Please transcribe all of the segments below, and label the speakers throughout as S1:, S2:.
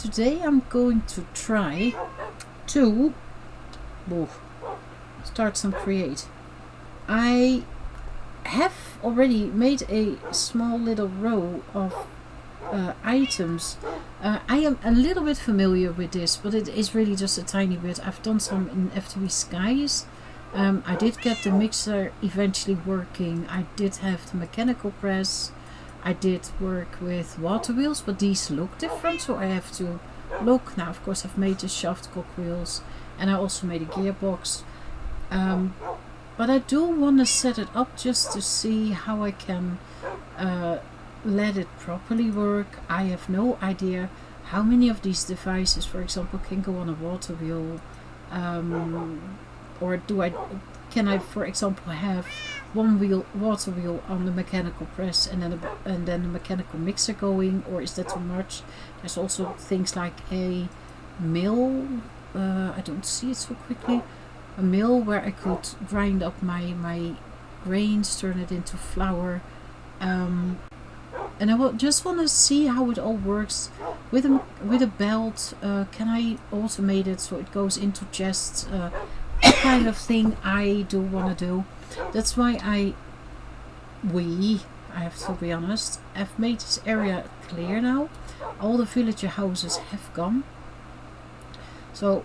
S1: today I'm going to try to start some create. I have already made a small little row of items. I am a little bit familiar with this, but it is really just a tiny bit. I've done some in FTV Skies. I did get the mixer eventually working. I did have the mechanical press. I did work with water wheels, but these look different, so I have to look. Now, of course, I've made the shaft cogwheels, and I also made a gearbox. But I do want to set it up just to see how I can let it properly work. I have no idea how many of these devices, for example, can go on a water wheel, or can I, for example, have one water wheel on the mechanical press and then the mechanical mixer going, or is that too much? There's also things like a mill. I don't see it so quickly. A mill where I could grind up my grains, turn it into flour. And I just want to see how it all works with a belt. Can I automate it so it goes into chests? That kind of thing I do want to do. That's why I have to be honest, I've made this area clear now. All the villager houses have gone. So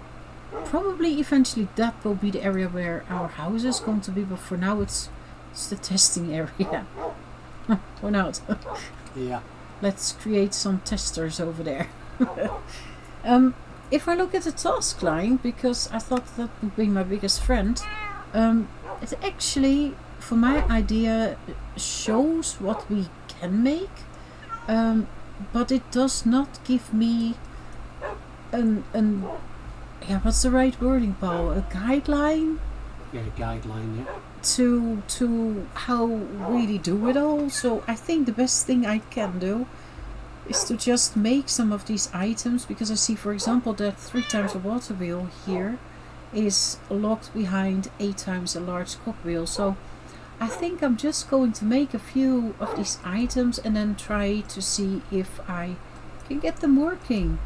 S1: probably eventually that will be the area where our house is going to be, but for now it's the testing area. Or not.
S2: Yeah. Let's
S1: create some testers over there. If I look at the task line, because I thought that would be my biggest friend, it actually, for my idea, shows what we can make, but it does not give me what's the right wording, Paul? A guideline?
S2: Yeah, a guideline, yeah.
S1: To how really do it all. So I think the best thing I can do is to just make some of these items, because I see, for example, that 3 times a water wheel here is locked behind 8 times a large cogwheel. So I think I'm just going to make a few of these items and then try to see if I can get them working.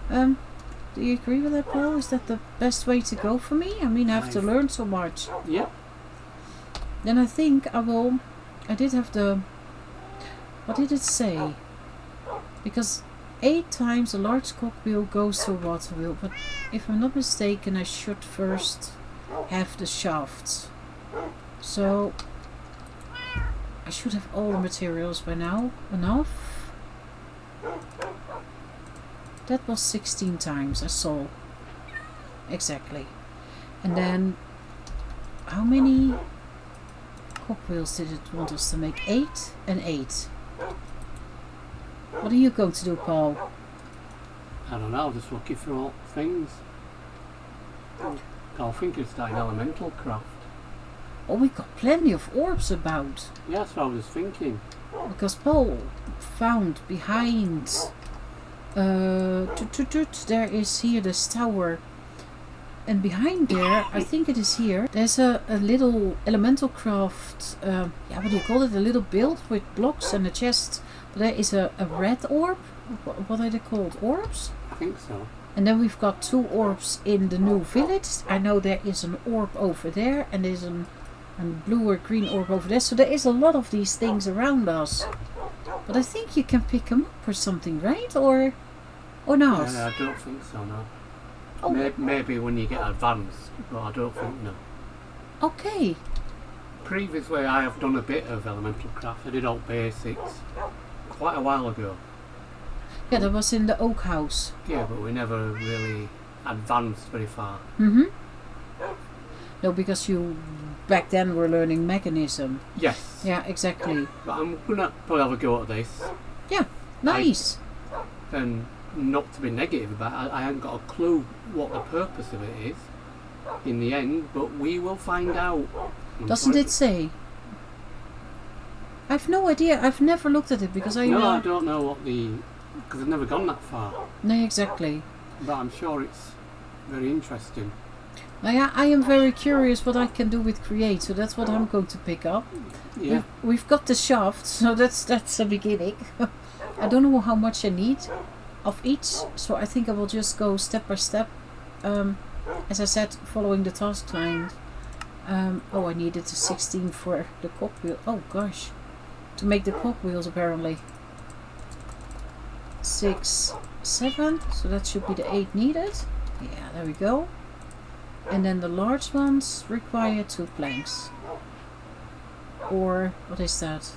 S1: Do you agree with that, Paul? Is that the best way to go for me? I mean, I have to learn so much.
S2: Yeah.
S1: Then I think I did have what did it say? Because 8 times a large cogwheel goes to a water wheel, but if I'm not mistaken, I should first have the shafts. So I should have all the materials by now. Enough? That was 16 times, I saw. Exactly. And then, how many cogwheels did it want us to make? 8 and 8. What are you going to do, Paul?
S2: I don't know, just looking for all things. I think it's that elemental craft.
S1: Oh, we got plenty of orbs about.
S2: Yeah, that's what I was thinking.
S1: Because Paul found behind... there is here this tower, and behind there, I think it is here, there's a little elemental craft, what do you call it, a little build with blocks and a chest. But there is a red orb. What are they called, orbs?
S2: I think so.
S1: And then we've got 2 orbs in the new village. I know there is an orb over there, and there's a blue or green orb over there, so there is a lot of these things around us. But I think you can pick them up or something, right? Or not?
S2: I don't think so, no.
S1: Oh.
S2: Maybe when you get advanced, but I don't think, no.
S1: Okay.
S2: Previously I have done a bit of elemental craft. I did all basics quite a while ago.
S1: Yeah, that was in the oak house.
S2: Yeah, but we never really advanced very far.
S1: Mm-hmm. No, because you back then were learning mechanism.
S2: Yes.
S1: Yeah, exactly.
S2: But I'm gonna probably have a go at this.
S1: Yeah, nice.
S2: And not to be negative about it, I haven't got a clue what the purpose of it is in the end, but we will find out.
S1: Doesn't it say? I've no idea. I've never looked at it because I
S2: don't know what because I've never gone that far.
S1: No, exactly.
S2: But I'm sure it's very interesting.
S1: Now, I am very curious what I can do with create, so that's what I'm going to pick up.
S2: Yeah.
S1: We've got the shaft, so that's a beginning. I don't know how much I need. of each. So I think I will just go step by step. As I said, following the task line. Oh, I needed a 16 for the cogwheel. Oh gosh, to make the cogwheels apparently. 6, 7. So that should be the 8 needed. Yeah, there we go. And then the large ones require 2 planks. Or what is that?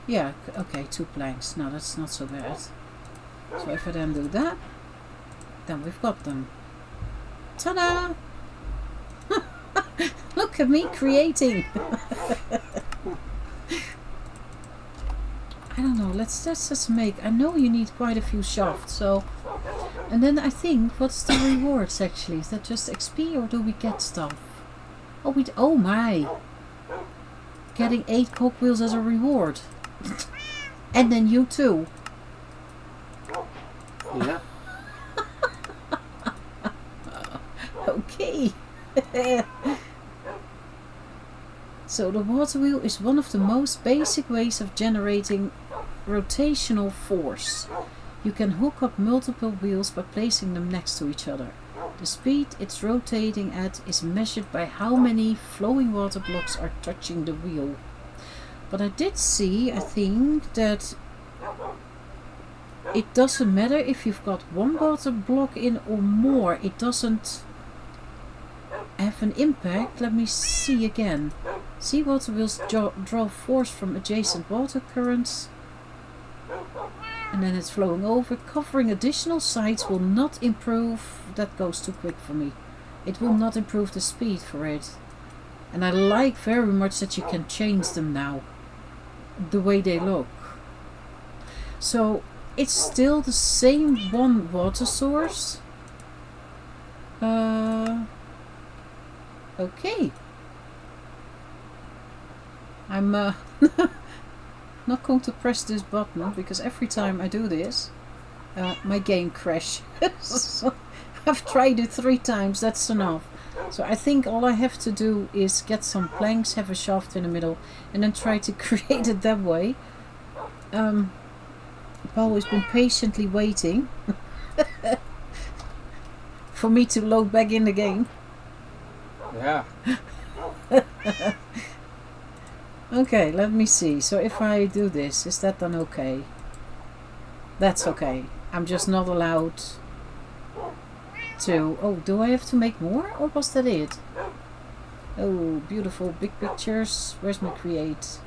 S1: Yeah, okay, 2 planks. Now that's not so bad. So if I then do that, then we've got them. Ta-da! Look at me creating. I don't know, let's just make, I know you need quite a few shafts, so, and then I think, what's the rewards actually? Is that just XP or do we get stuff? Oh, oh my! Getting 8 cogwheels as a reward. And then you too.
S2: Yeah.
S1: Okay. So the water wheel is one of the most basic ways of generating rotational force. You can hook up multiple wheels by placing them next to each other. The speed it's rotating at is measured by how many flowing water blocks are touching the wheel. But I did see, I think, that it doesn't matter if you've got 1 water block in or more. It doesn't have an impact. Let me see again. Sea water wheels draw force from adjacent water currents. And then it's flowing over. Covering additional sites will not improve. That goes too quick for me. It will not improve the speed for it. And I like very much that you can change them now. The way they look. So it's still the same 1 water source. Okay. I'm not going to press this button because every time I do this, my game crashes. So I've tried it 3 times, that's enough. So I think all I have to do is get some planks, have a shaft in the middle, and then try to create it that way. I've always been patiently waiting for me to load back in the game.
S2: Yeah.
S1: Okay, let me see. So if I do this, is that then okay? That's okay. I'm just not allowed to... Oh, do I have to make more? Or was that it? Oh, beautiful big pictures. Where's my create?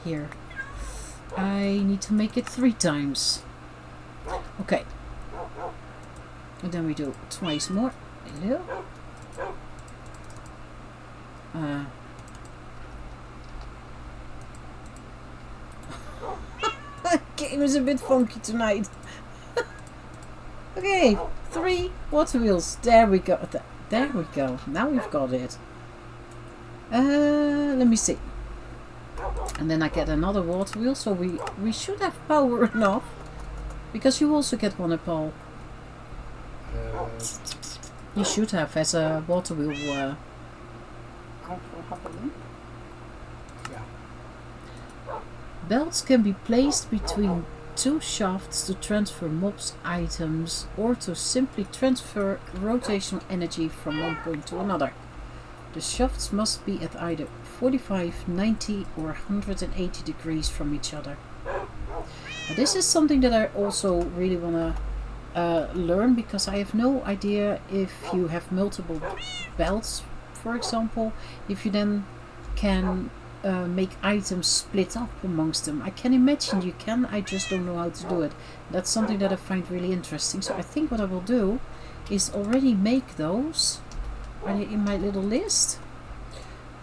S1: Here. I need to make it 3 times. Okay. And then we do twice more. Hello. Game is a bit funky tonight. Okay, 3 water wheels. There we go. There we go. Now we've got it. Let me see. And then I get another water wheel, so we should have power enough. Because you also get one at Paul. You should have as a water wheel.
S2: Yeah.
S1: Belts can be placed between 2 shafts to transfer mobs, items, or to simply transfer rotational energy from one point to another. The shafts must be at either 45, 90 or 180 degrees from each other. Now, this is something that I also really want to learn, because I have no idea if you have multiple belts, for example, if you then can make items split up amongst them. I can imagine you can, I just don't know how to do it. That's something that I find really interesting. So I think what I will do is already make those. Are they in my little list?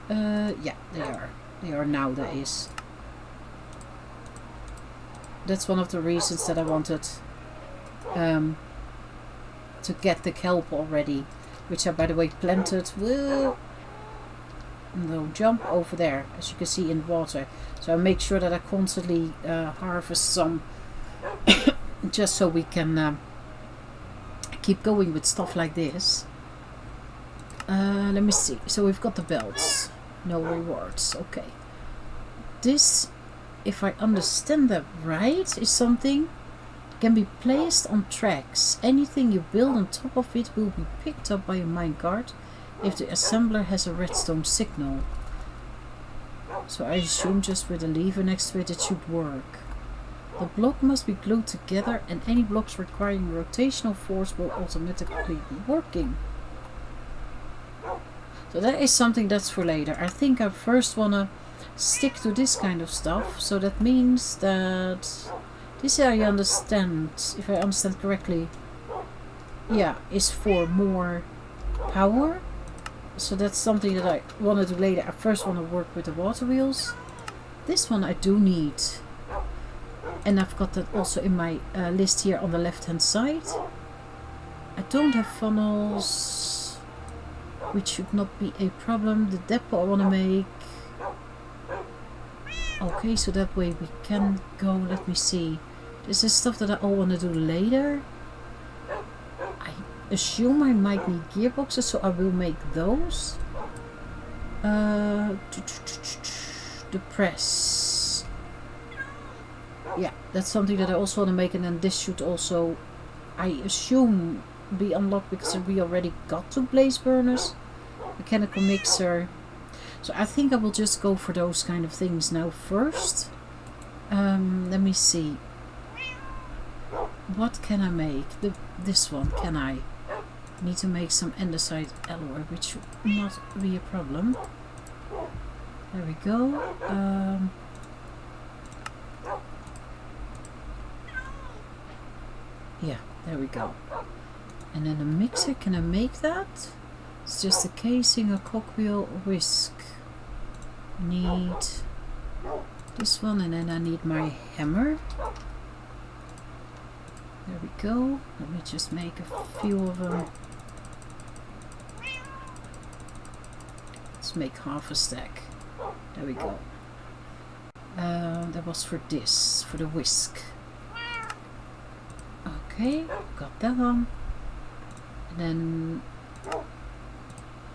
S1: Yeah, they are. They are now, that is. That's one of the reasons that I wanted to get the kelp already, which I, by the way, planted. Whoa. No, jump over there, as you can see, in water. So I make sure that I constantly harvest some, just so we can keep going with stuff like this. Let me see. So we've got the belts. No rewards. Okay. This, if I understand that right, is something can be placed on tracks. Anything you build on top of it will be picked up by a minecart if the assembler has a redstone signal. So I assume just with a lever next to it, it should work. The block must be glued together and any blocks requiring rotational force will automatically be working. So that is something that's for later. I think I first want to stick to this kind of stuff. So that means that this I understand, if I understand correctly, yeah, is for more power. So that's something that I want to do later. I first want to work with the water wheels. This one I do need. And I've got that also in my list here on the left hand side. I don't have funnels, which should not be a problem. The depot I want to make. Okay, so that way we can go. Let me see. This is stuff that I all want to do later. I assume I might need gearboxes, so I will make those. The press. Yeah, that's something that I also want to make, and then this should also, I assume, be unlocked because we already got 2 blaze burners. Mechanical mixer. So I think I will just go for those kind of things now first. Let me see. What can I make? This one, can I? Need to make some andesite alloy, which should not be a problem. There we go. Yeah, there we go. And then a mixer, can I make that? It's just a casing, a cogwheel, a whisk. Need this one, and then I need my hammer. There we go. Let me just make a few of them. Let's make half a stack. There we go. That was for this, for the whisk. Okay, got that one. And then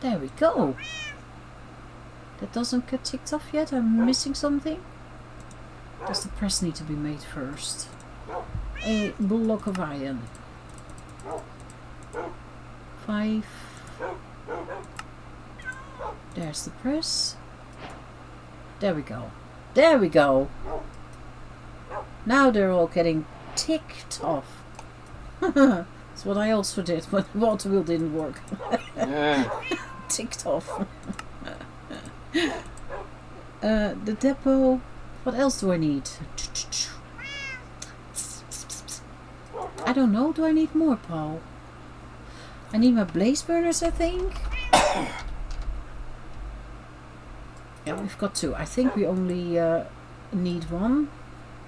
S1: there we go. That doesn't get ticked off yet. I'm missing something. Does the press need to be made first? A block of iron. 5. There's the press. There we go. There we go. Now they're all getting ticked off. That's what I also did when the water wheel didn't work.
S2: Yeah.
S1: Ticked off. The depot. What else do I need? I don't know. Do I need more, Paul? I need my blaze burners, I think. Yeah, we've got 2. I think we only need 1.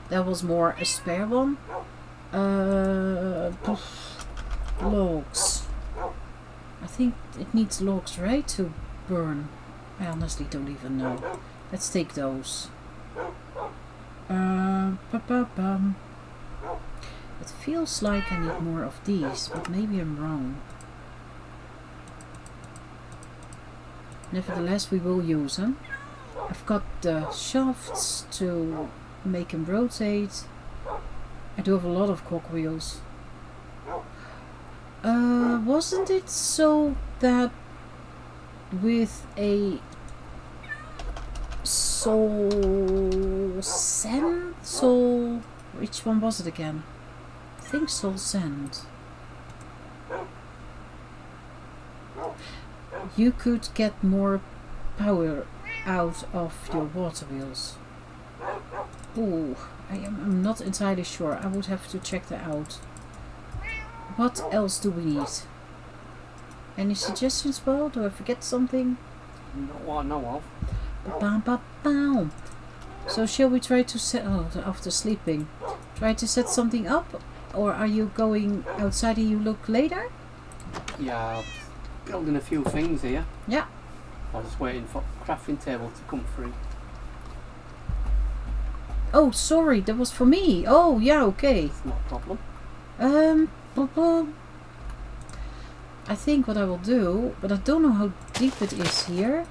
S1: That was more a spare one. Logs. I think it needs logs, right, to burn. I honestly don't even know. Let's take those. It feels like I need more of these, but maybe I'm wrong. Nevertheless, we will use them. I've got the shafts to make them rotate. I do have a lot of cogwheels. Wasn't it so that with a soul sand? Soul, which one was it again? I think soul sand. You could get more power out of your water wheels. Ooh, I'm not entirely sure. I would have to check that out. What else do we need? Any suggestions, Paul? Do I forget something?
S2: Not what I know of.
S1: Ba-bam-ba-bam. So shall we try to set... Oh, after sleeping. Try to set something up? Or are you going outside and you look later?
S2: Yeah, building a few things here.
S1: Yeah.
S2: I'm just waiting for crafting table to come free.
S1: Oh, sorry, that was for me. Oh, yeah, okay.
S2: It's not a problem.
S1: I think what I will do, but I don't know how deep it is here.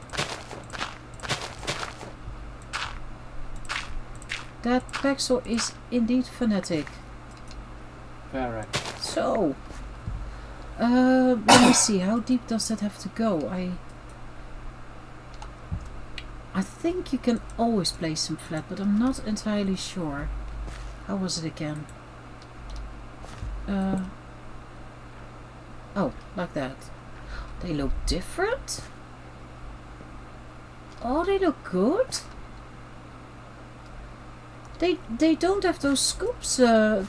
S1: That Paxel is indeed fanatic.
S2: Very.
S1: So, let me see. How deep does that have to go? I think you can always place them flat, but I'm not entirely sure. How was it again? Oh, like that. They look different? Oh, they look good. They don't have those scoops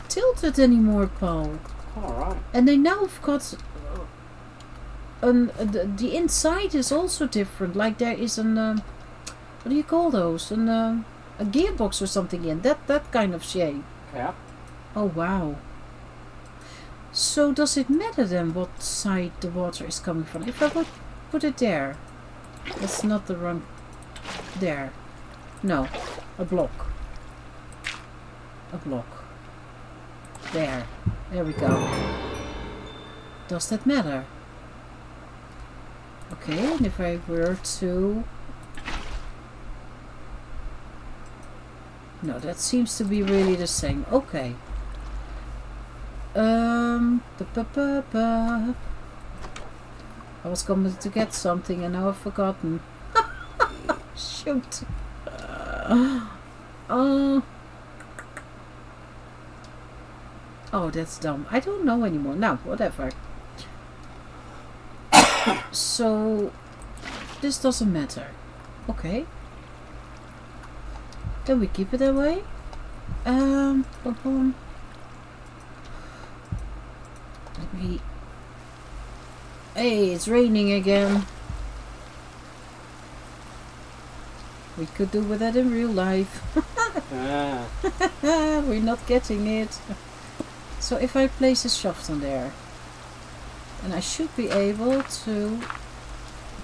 S1: tilted anymore, Paul.
S2: Alright.
S1: And they now have got... the inside is also different. Like there is an... what do you call those? A gearbox or something in. That kind of shape.
S2: Yeah.
S1: Oh, wow. So does it matter then what side the water is coming from? If I would put it there. That's not the wrong... There. No. A block. A block. There. There we go. Does that matter? Okay, and if I were to... No, that seems to be really the same. Okay. I was going to get something and now I've forgotten. Shoot. Oh, that's dumb. I don't know anymore. Now, whatever. So, this doesn't matter. Okay. Then we keep it that way. Let me... Hey, it's raining again. We could do with that in real life. We're not getting it. So if I place a shaft on there, and I should be able to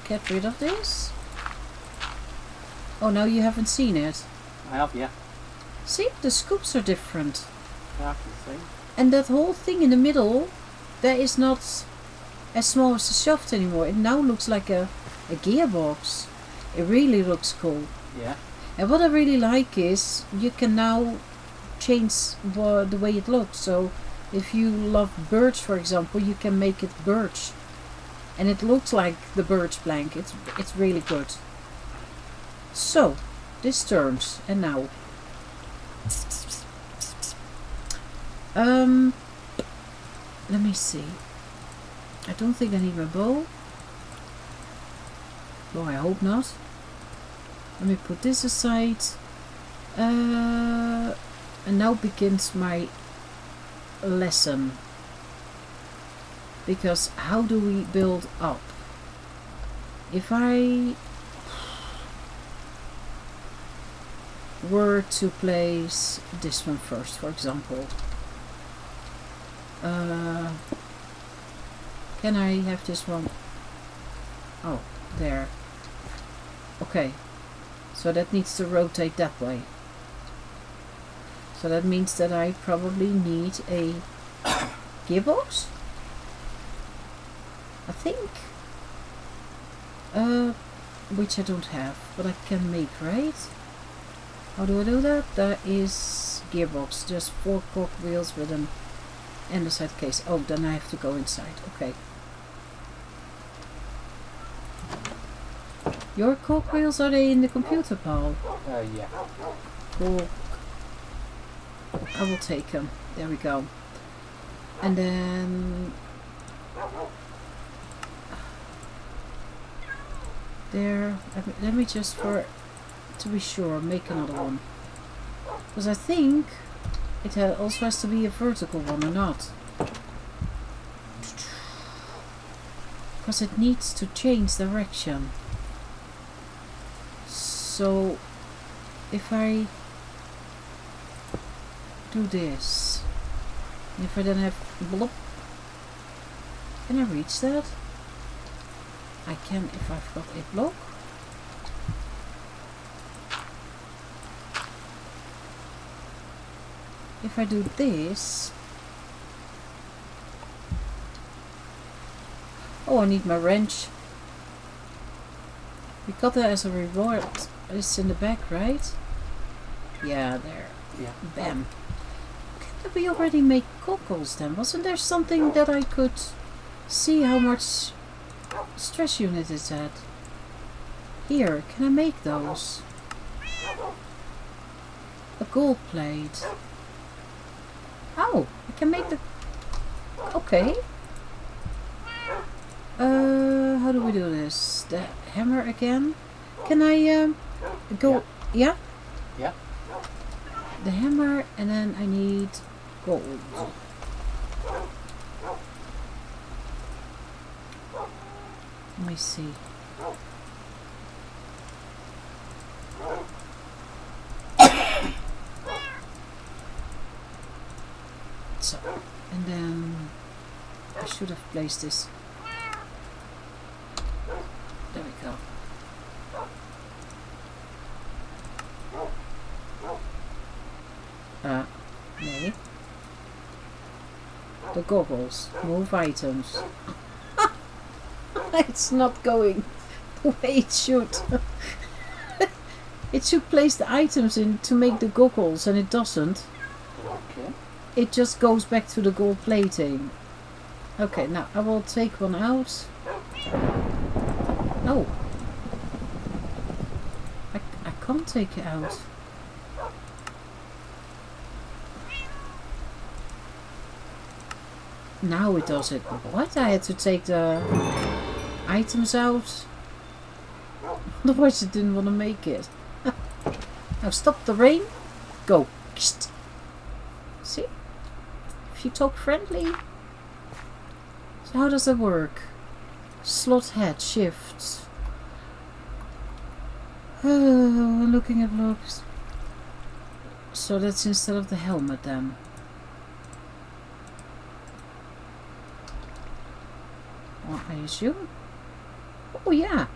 S1: get rid of this. Oh, no, you haven't seen it.
S2: I have, yeah.
S1: See, the scoops are different.
S2: Yeah, I can see.
S1: And that whole thing in the middle, that is not as small as the shaft anymore. It now looks like a gearbox. It really looks cool.
S2: Yeah.
S1: And what I really like is you can now change the way it looks. So if you love birch, for example, you can make it birch. And it looks like the birch plank. It's really good. So, this turns. And now. Let me see. I don't think I need my bow. Well, I hope not. Let me put this aside. And now begins my lesson. Because how do we build up? If I were to place this one first, for example. Can I have this one? Oh, there. Okay. So that needs to rotate that way. So that means that I probably need a gearbox? I think. Which I don't have, but I can make, right? How do I do that? That is gearbox, just 4 cog wheels with an andesite case. Oh, then I have to go inside. Okay. Your cog wheels, are they in the computer, Paul?
S2: Yeah.
S1: Cool. I will take them. There we go. And then there. Let me just, to be sure, make another one. Because I think it also has to be a vertical one, or not? Because it needs to change direction. So if I do this, if I then have blop, can I reach that? I can if I've got a block. If I do this, oh, I need my wrench. We got that as a reward. It's in the back, right? Yeah, there.
S2: Yeah.
S1: Bam. We already made goggles then. Wasn't there something that I could see how much stress unit it's at? Here, can I make those? A gold plate. Oh, I can make the... Okay. How do we do this? The hammer again? Can I go... Yeah?
S2: Yeah.
S1: The hammer, and then I need gold. Let me see. So, and then I should have placed this. There we go. No. The goggles. Move items. It's not going the way it should. It should place the items in to make the goggles, and it doesn't.
S2: Okay.
S1: It just goes back to the gold plating. Okay, now I will take one out. Oh. I can't take it out. Now it does it. What? I had to take the items out. Otherwise it didn't want to make it. Now stop the rain. Go. See? If you talk friendly. So how does that work? Slot head shifts. Oh, looking at blocks. So that's instead of the helmet then. Well, I assume. Oh yeah.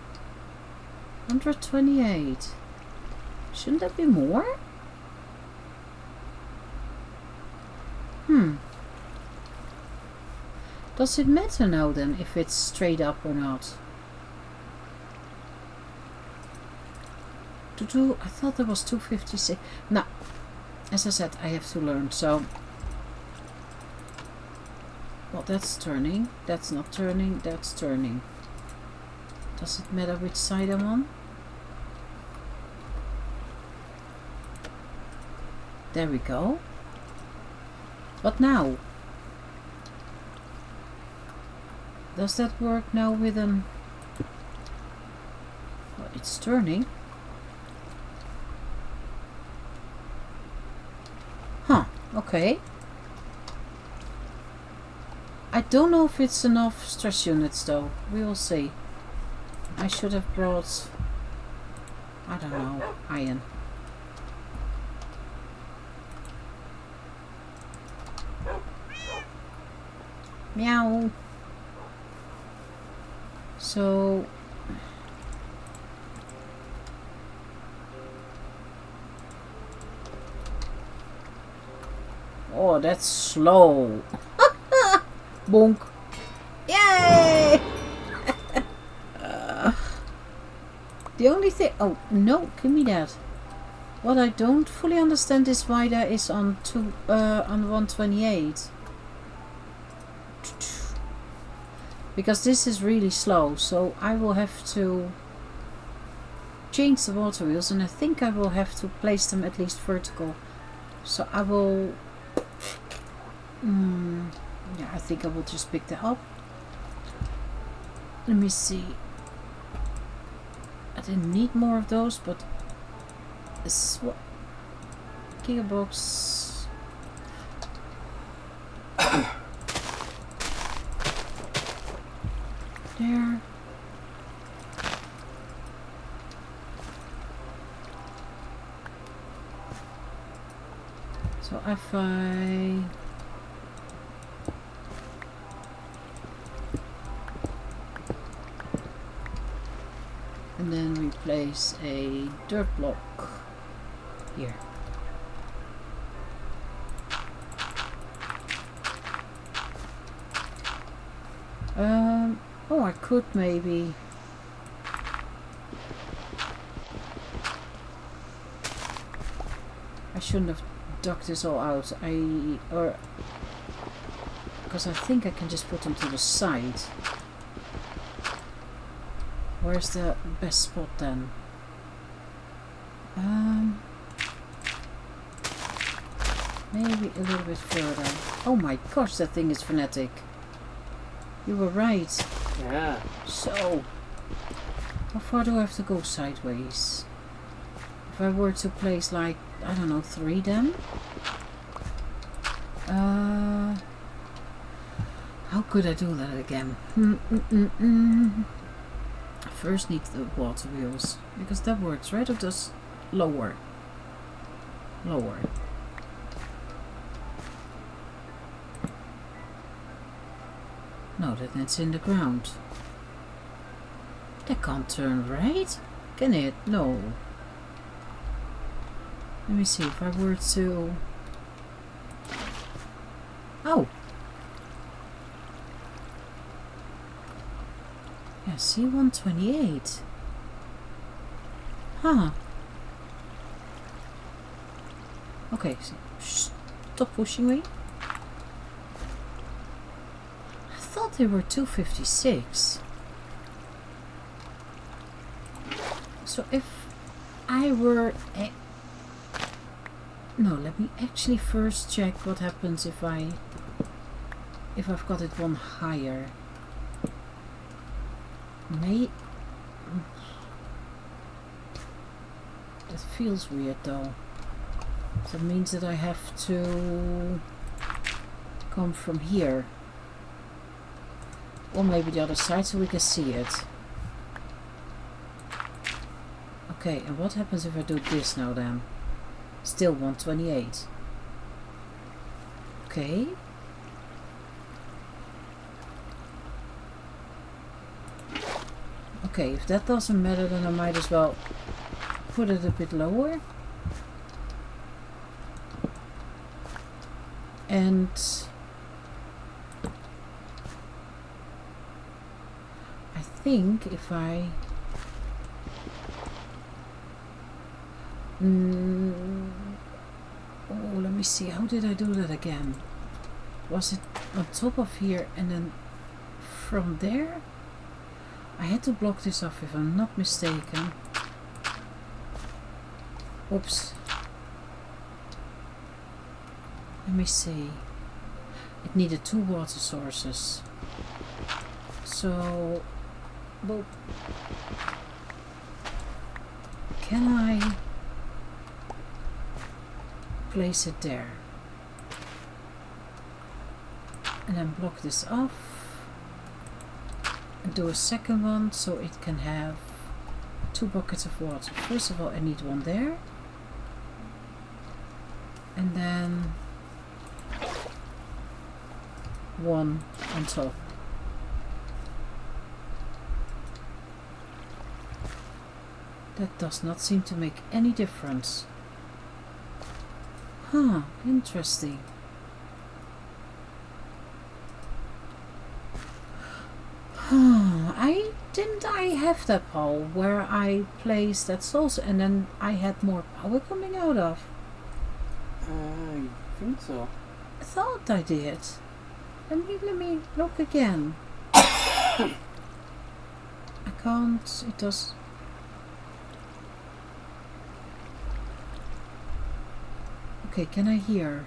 S1: 128. Shouldn't that be more? Does it matter now then if it's straight up or not? I thought there was 256. Now, as I said, I have to learn, so... Well, that's turning. That's not turning. That's turning. Does it matter which side I'm on? There we go. What now? Does that work now with an... Well, it's turning. Huh, okay. I don't know if it's enough stress units though. We will see. I should have brought... I don't know, iron. Meow. So... Oh, that's slow. Bonk. Yay! The only thing... Oh, no, give me that. What I don't fully understand is why that is on 128. Because this is really slow, so I will have to change the water wheels, and I think I will have to place them at least vertical. So I will... yeah, I think I will just pick that up. Let me see. I didn't need more of those, but this gearbox. There. So if I... And then we place a dirt block here. Oh, I could maybe... I shouldn't have dug this all out, because I think I can just put them to the side. Where's the best spot then? Maybe a little bit further. Oh my gosh, that thing is frenetic. You were right.
S2: Yeah.
S1: So, how far do I have to go sideways? If I were to place like, I don't know, 3 then? How could I do that again? I first need the water wheels, because that works, right? Or just lower? Lower. No, then it's in the ground. That can't turn, right? Can it? No. Let me see if I were to... Oh! Yeah, see, 128. Huh. Okay, stop pushing me. I thought they were 256. So if I were... No, let me actually first check what happens if I've got it one higher. That feels weird though. That means that I have to come from here. Or maybe the other side so we can see it. Okay, and what happens if I do this now then? Still 128. Okay. Okay, if that doesn't matter, then I might as well put it a bit lower. And I think if I oh, let me see, how did I do that again? Was it on top of here and then from there? I had to block this off if I'm not mistaken. Oops. Let me see. It needed 2 water sources. So, well, can I place it there? And then block this off. And do a second one so it can have 2 buckets of water. First of all, I need one there. And then one on top. That does not seem to make any difference. Huh, interesting. I have that pole where I placed that sauce and then I had more power coming out of.
S2: I think so.
S1: I thought I did. Let me look again. I can't, it does. Okay, can I hear?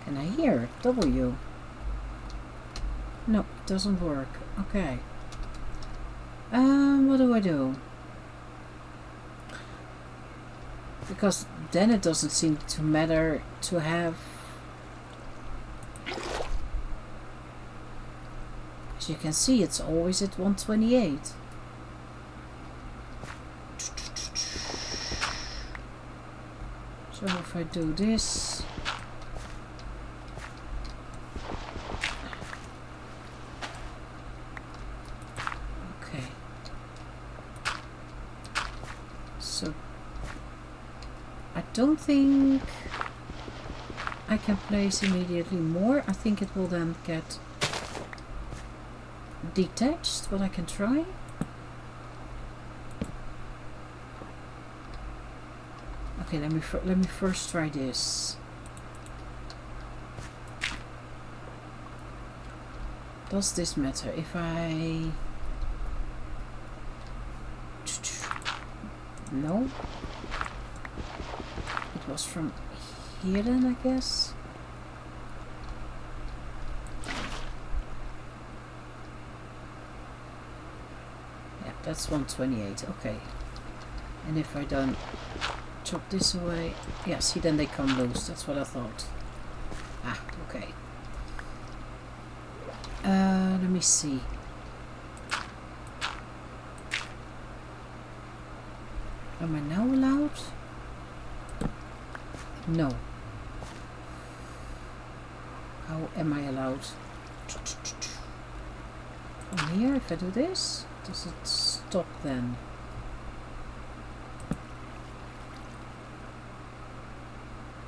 S1: Can I hear? W. No, it doesn't work. Okay. What do I do? Because then it doesn't seem to matter to have... As you can see, it's always at 128. So if I do this... Okay. So I don't think I can place immediately more. I think it will then get detached, but I can try. Okay, let me first try this. Does this matter if I... No. It was from here then, I guess. Yeah, that's 128. Okay. And if I don't chop this away... Yeah, see, then they come loose. That's what I thought. Ah, okay. Let me see. Am I now allowed? No. How am I allowed? From here, if I do this, does it stop then?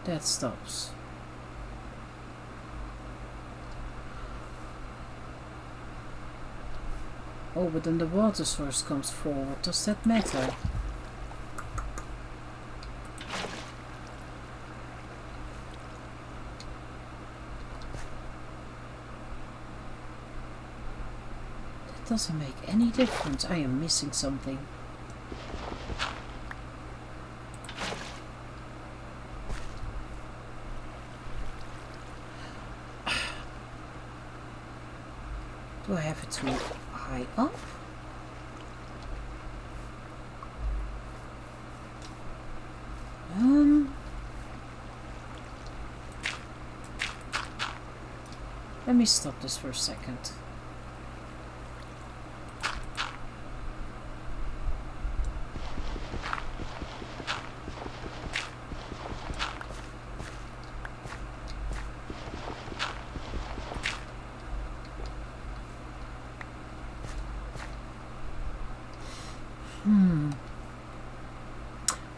S1: That stops. Oh, but then the water source comes forward. Does that matter? That doesn't make any difference. I am missing something. Do I have it too high up? Let me stop this for a second.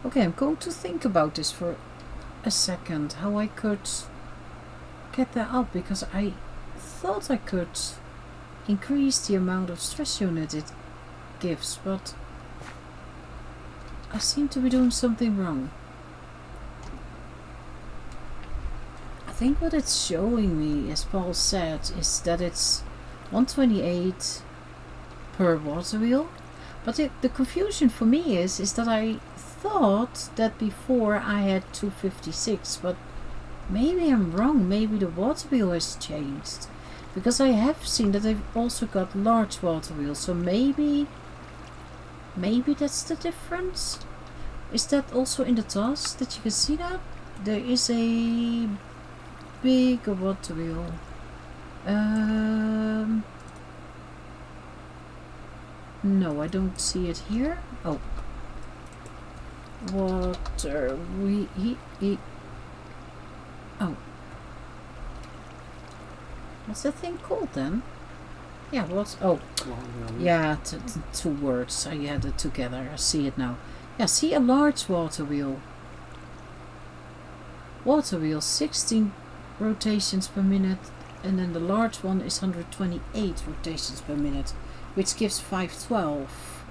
S1: Okay, I'm going to think about this for a second, how I could get that up, because I thought I could increase the amount of stress unit it gives, but I seem to be doing something wrong. I think what it's showing me, as Paul said, is that it's 128 per water wheel, but the confusion for me is that I thought that before I had 256, but maybe I'm wrong. Maybe the water wheel has changed, because I have seen that they've also got large water wheels, so maybe that's the difference. Is that also in the task that you can see that there is a big water wheel? No, I don't see it here. Oh, water oh, what's that thing called then? Yeah, what's... Oh, yeah, two words. I had it together. I see it now. Yeah, see, a large water wheel. Water wheel, 16 rotations per minute, and then the large one is 128 rotations per minute, which gives 512.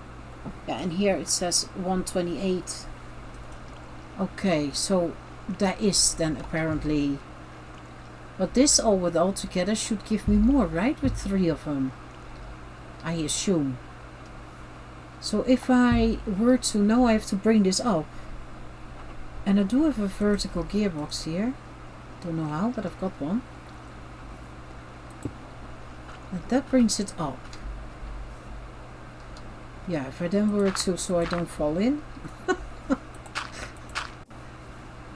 S1: Yeah, and here it says 128. Okay, so that is then apparently... But this all together should give me more, right? With 3 of them, I assume. So if I were to... Now I have to bring this up. And I do have a vertical gearbox here. Don't know how, but I've got one. And that brings it up. Yeah, if I then were to... So I don't fall in.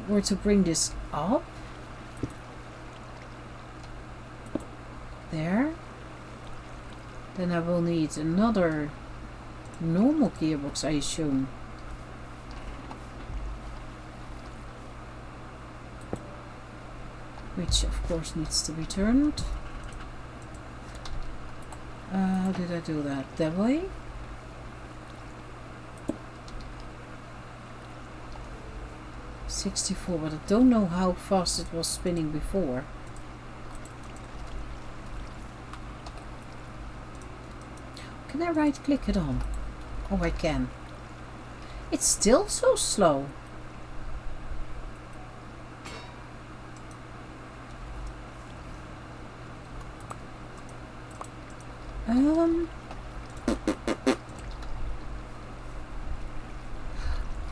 S1: Were to bring this up. There. Then I will need another normal gearbox, I assume. Which of course needs to be turned. How did I do that? That way? .64, but I don't know how fast it was spinning before. Can I right click it on? Oh, I can. It's still so slow.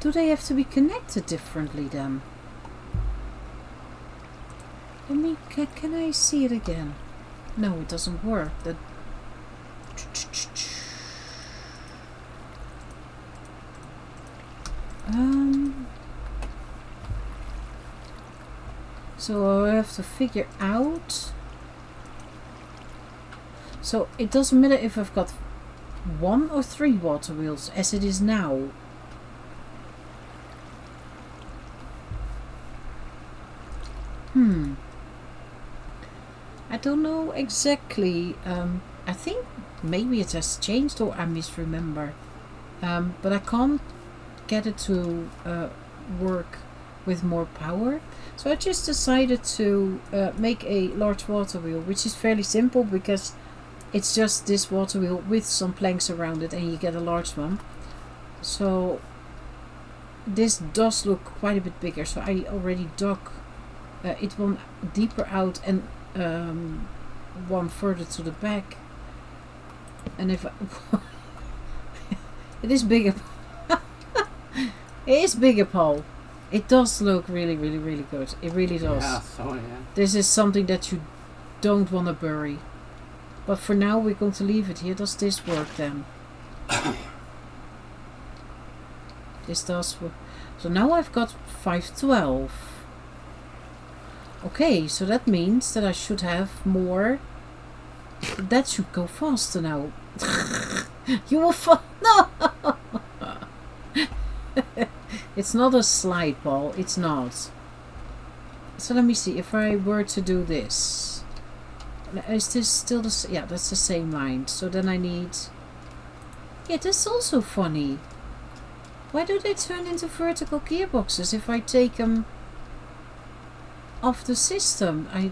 S1: Do they have to be connected differently then? Let me, can I see it again? No, it doesn't work. That so I have to figure out. So it doesn't matter if I've got 1 or 3 water wheels as it is now. I don't know exactly. I think maybe it has changed or I misremember. But I can't get it to work with more power. So I just decided to make a large water wheel, which is fairly simple because it's just this water wheel with some planks around it and you get a large one. So this does look quite a bit bigger. So I already dug it one deeper out and one further to the back. And if it is bigger. It is bigger, Paul. It does look really, really, really good. It really does.
S2: Yeah, so yeah.
S1: This is something that you don't want to bury. But for now, we're going to leave it here. Does this work then? This does work. So now I've got 512. Okay, so that means that I should have more. That should go faster now. You will fall. No! It's not a slide ball. It's not. So let me see. If I were to do this. Is this still the same? Yeah, that's the same line. So then I need... Yeah, that's also funny. Why do they turn into vertical gearboxes if I take them off the system? I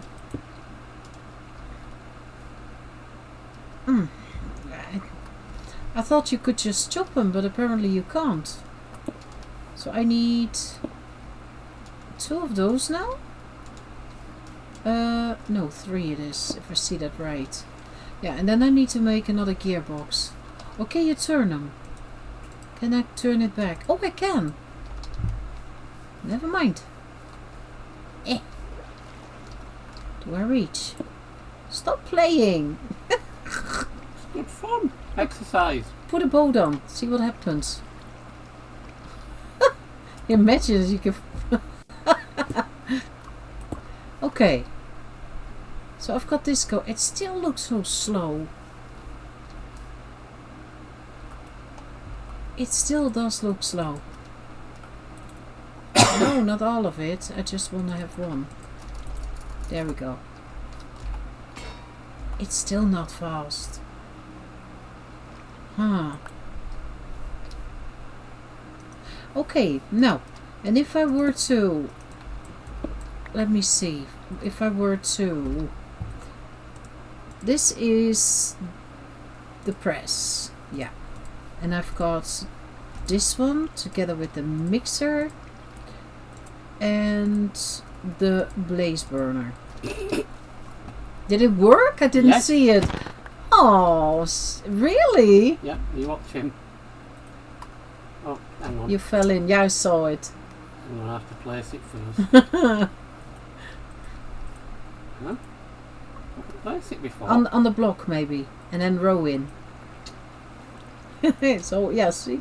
S1: thought you could just chop them, but apparently you can't. So I need 2 of those now? No, 3 it is, if I see that right. Yeah, and then I need to make another gearbox. Okay, you turn them. Can I turn it back? Oh, I can! Never mind. Do I reach? Stop playing!
S2: It's good fun. Exercise.
S1: Put a boat on, see what happens. Imagine you can... Okay. So I've got this go. It still looks so slow. It still does look slow. No, not all of it. I just want to have one. There we go. It's still not fast. Huh. Okay, now. And if I were to... Let me see. If I were to... This is the press. Yeah. And I've got this one together with the mixer and the blazeburner. Did it work? I didn't see it. Oh, really?
S2: Yeah, you watch him. Oh, hang on.
S1: You fell in. Yeah, I saw it.
S2: I'm going to have to place it first. Huh? Place it before.
S1: On the block maybe. And then row in. So, yeah, see?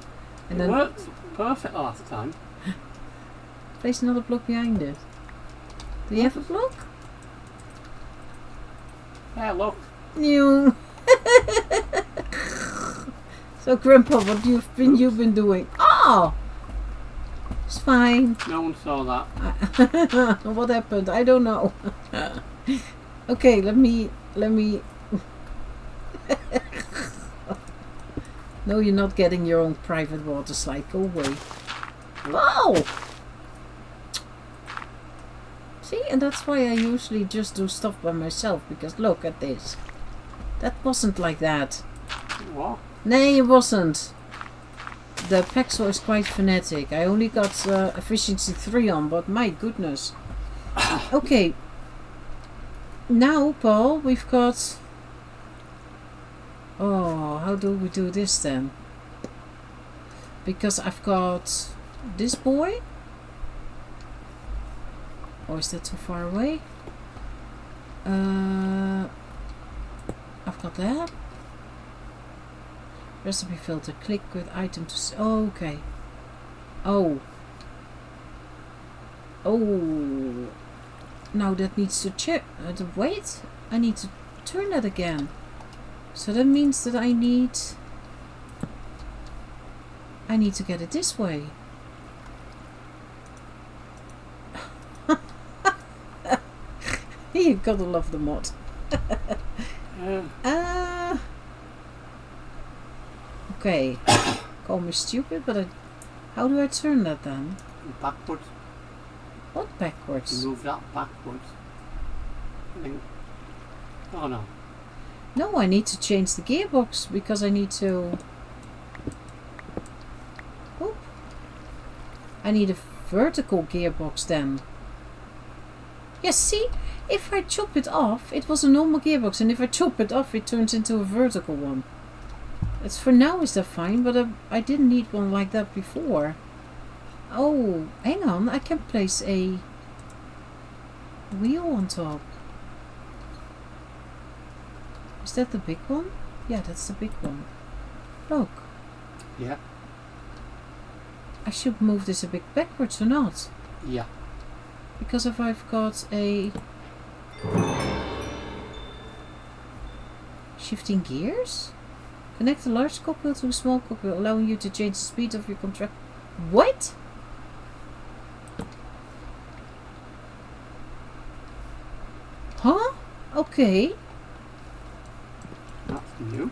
S1: And
S2: It
S1: then
S2: worked perfect last time.
S1: place another block behind it. Do you have a block?
S2: Yeah, look.
S1: New. So, Grandpa, what you've been doing? Oh, it's fine.
S2: No one saw that.
S1: What happened? I don't know. Okay, let me. No, you're not getting your own private water slide. Go away. Wow. See, and that's why I usually just do stuff by myself, because look at this. That wasn't like that.
S2: What?
S1: Nay, it wasn't. The Pexel is quite fanatic. I only got efficiency 3 on, but my goodness. Okay. Now, Paul, we've got Oh, how do we do this then? Because I've got this boy. Or is that too far away? I've got that. Recipe filter. Click with item to... Oh, okay. Oh. Oh. Now that needs to check. Wait. I need to turn that again. So that means that I need to get it this way. You gotta love the mod. Okay. Call me stupid, but how do I turn that then?
S2: Backwards.
S1: What backwards?
S2: You move that backwards. I think. Oh no.
S1: No, I need to change the gearbox because I need to... Oop. I need a vertical gearbox then. Yes, see? If I chop it off, it was a normal gearbox, and if I chop it off, it turns into a vertical one. It's for now is that fine, but I didn't need one like that before. Oh, hang on, I can place a wheel on top. Is that the big one? Yeah, that's the big one. Look.
S2: Yeah.
S1: I should move this a bit backwards or not?
S2: Yeah.
S1: Because if I've got a... Shifting gears? Connect a large cogwheel to a small cogwheel, allowing you to change the speed of your contract. What? Huh? Okay.
S2: That's new.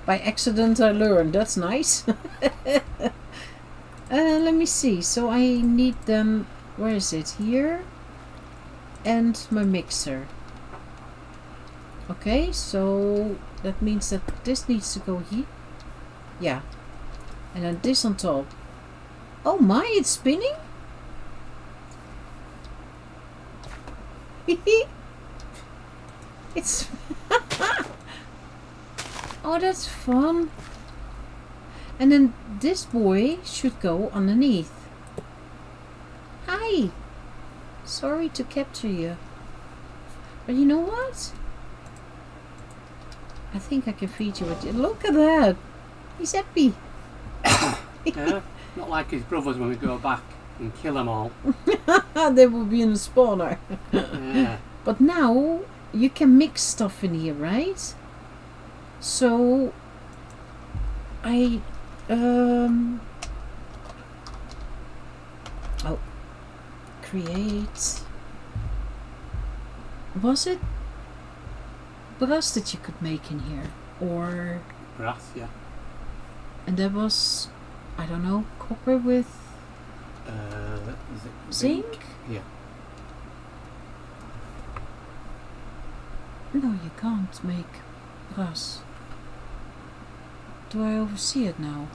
S1: By accident I learned. That's nice. Let me see. So I need them... Where is it? Here. And my mixer. Okay, so that means that this needs to go here. Yeah. And then this on top. Oh my, it's spinning? It's... Oh, that's fun. And then this boy should go underneath. Hi! Sorry to capture you. But you know what? I think I can feed you with... Look at that! He's happy.
S2: Yeah, not like his brothers when we go back and kill them all.
S1: They will be in the spawner.
S2: Yeah.
S1: But now you can mix stuff in here, right? So I oh, create. Was it brass that you could make in here, or
S2: Brass, yeah.
S1: and that was, I don't know, copper with
S2: Is it
S1: zinc?
S2: Yeah.
S1: No, you can't make brass. Do I oversee it now?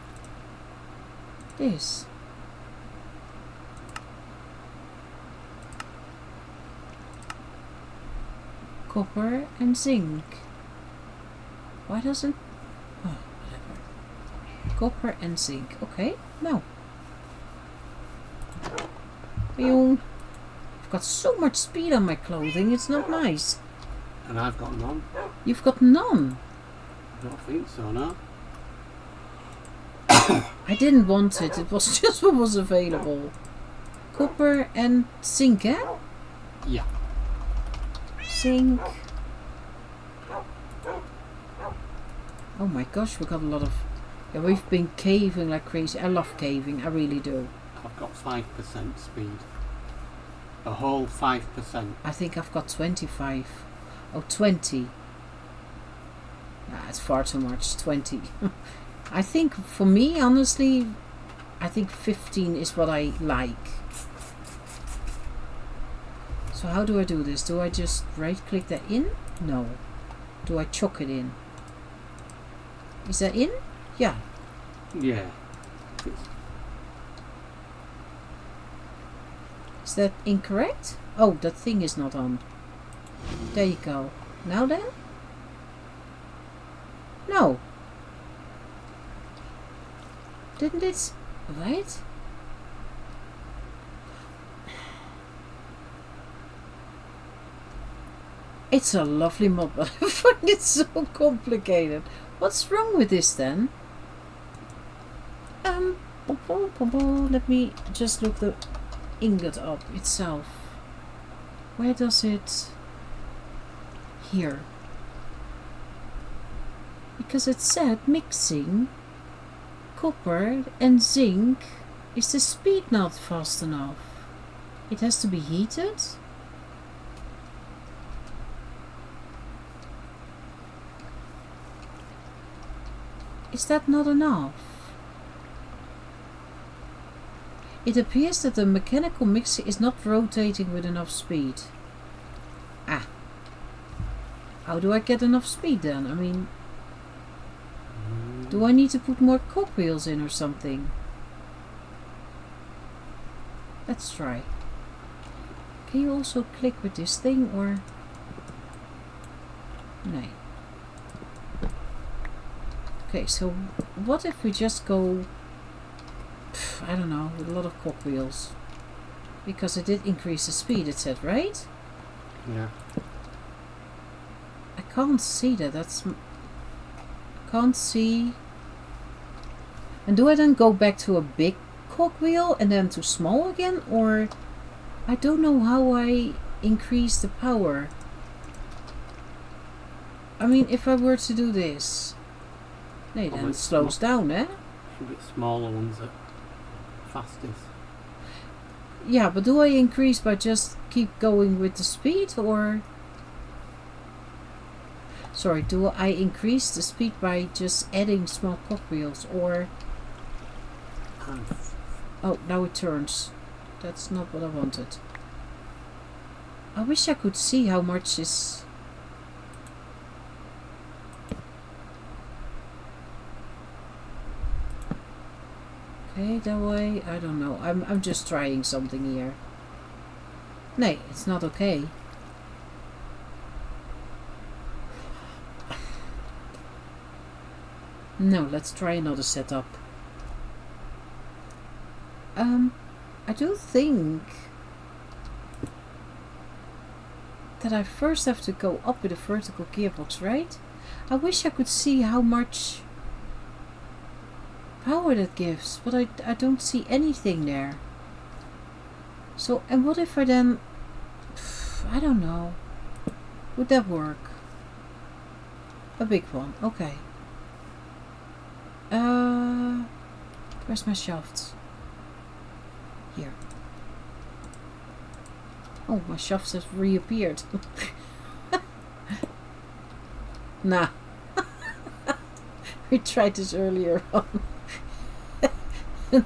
S1: This. Copper and zinc. Why doesn't... Oh, whatever. Copper and zinc. Okay, now. Boom. I've got so much speed on my clothing, it's not nice.
S2: And I've got none.
S1: You've got none.
S2: I don't think so, no.
S1: I didn't want it, it was just what was available. Copper and zinc, eh?
S2: Yeah.
S1: Zinc. Oh my gosh, we got a lot of... Yeah, we've been caving like crazy. I love caving, I really do.
S2: I've got 5% speed. A whole 5%.
S1: I think I've got 25. Oh, 20. Nah, it's far too much. 20. I think for me, honestly, I think 15 is what I like. So how do I do this? Do I just right click that in? No. Do I chuck it in? Is that in? Yeah.
S2: Yeah.
S1: Is that incorrect? Oh, that thing is not on. There you go. Now then? No. Didn't it... Right? It's a lovely mod, but I find it so complicated. What's wrong with this then? Let me just look the ingot up itself. Where does it... Here. Because it said mixing copper and zinc. Is the speed not fast enough? It has to be heated? Is that not enough? It appears that the mechanical mixer is not rotating with enough speed. Ah. How do I get enough speed then? I mean... Do I need to put more cogwheels in or something? Let's try. Can you also click with this thing or... No. Okay, so what if we just go... I don't know, with a lot of cogwheels. Because it did increase the speed, it said, right?
S2: Yeah.
S1: I can't see that, that's... Can't see... And do I then go back to a big cogwheel and then to small again? Or... I don't know how I increase the power. I mean, if I were to do this... Nee, then it slows down, eh?
S2: Should be smaller ones at fastest.
S1: Yeah, but do I increase by just keep going with the speed, or... Sorry, do I increase the speed by just adding small cogwheels, or... Oh, now it turns. That's not what I wanted. I wish I could see how much is... Okay, that way, I don't know. I'm just trying something here. Nee, it's not okay. No, let's try another setup. I do think that I first have to go up with a vertical gearbox, right? I wish I could see how much power that gives, but I don't see anything there. So, and what if I then... I don't know. Would that work? A big one, okay. Where's my shafts? Here. Oh, my shafts have reappeared. Nah. We tried this earlier on.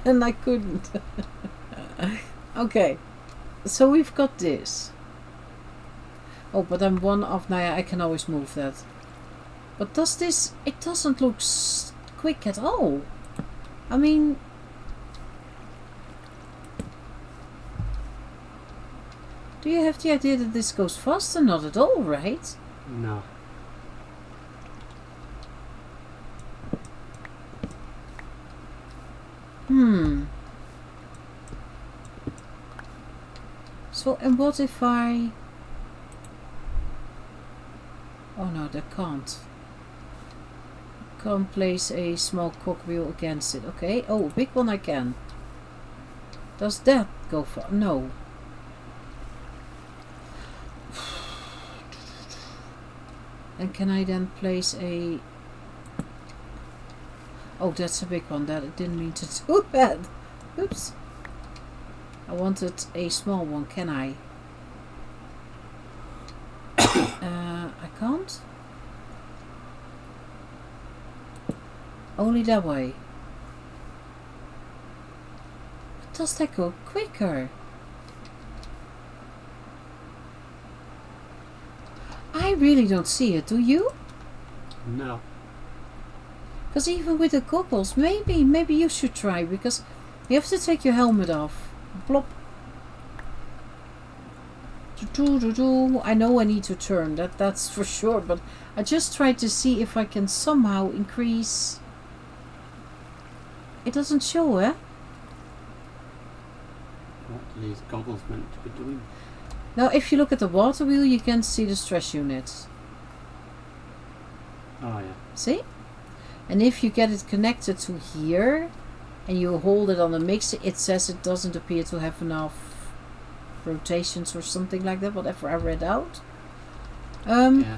S1: And I couldn't. Okay. So we've got this. Oh, but I'm one off. Now I can always move that. But does this... It doesn't look quick at all. I mean... Do you have the idea that this goes faster? Not at all, right?
S2: No. So, and what if I... Oh no, that can't. Can't place a small cogwheel against it. Okay. Oh, a big one I can. Does that go for... No. And can I then place a... Oh, that's a big one. That I didn't mean to do that. Oops. I wanted a small one. Can I? I can't. Only that way. But does that go quicker? I really don't see it. Do you? No.
S1: Because even with the goggles, maybe you should try, because you have to take your helmet off. Plop. I know I need to turn, that's for sure, but I just tried to see if I can somehow increase. It doesn't show, eh?
S2: What are these goggles meant to be doing?
S1: Now if you look at the water wheel you can see the stress units.
S2: Oh yeah.
S1: See? And if you get it connected to here and you hold it on the mixer, it says it doesn't appear to have enough rotations or something like that, whatever I read out.
S2: Yeah.